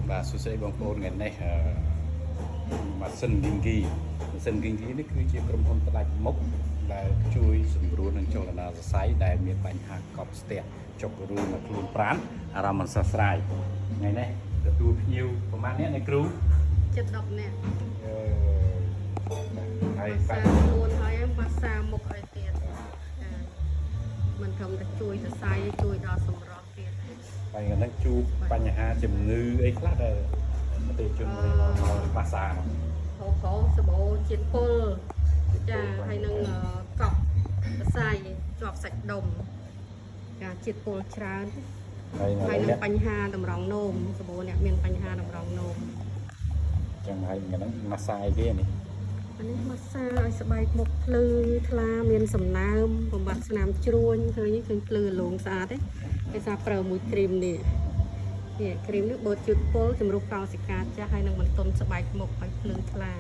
và số xe bóng phôn ngày nay mà sân kinh kỳនេះគឺជាក្រុមហ៊ុនផ្ដាច់មុខដែលជួយសម្រួលនឹងចលនាសរសៃដែលមានបញ្ហាកប់ស្ទះចុករួយមកខ្លួនប្រាណអារម្មណ៍មិនសះស្រាយថ្ងៃនេះទទួលភ្ញៀវប្រហែលអ្នកនៃគ្រូ70នាក់ហើយសាខ្លួនហើយម៉ាសាមុខឲ្យទៀតមិនត្រឹមតែជួយសរសៃជួយដល់សម្រស់ទៀតហើយហ្នឹងជួបបញ្ហាជំងឺអីខ្លះដែលប្រទេសជនមកម៉ាសាហូបសបោជាតិពុលចាហើយនឹងកប់សរសៃជាប់សាច់ដុំចាជាតិពុលច្រើនហើយនឹងបញ្ហាតម្រង់នោមសបោអ្នកមានបញ្ហាតម្រង់នោមចឹងហើយហ្នឹងម៉ាសាអីគេនេះអានេះម៉ាសាឲ្យស្បែកមុខភ្លឺថ្លាមានសំណើមបំបត្តិស្នាមជ្រួញឃើញភ្លឺលងស្អាតទេគេថាប្រើមួយគ្រីមនេះគ្រីមនេះបូតជូតពុលជំរុះកោសិកាចាស់ហើយនឹងបន្ទន់ស្បែកមុខឲ្យភ្លឺថ្លា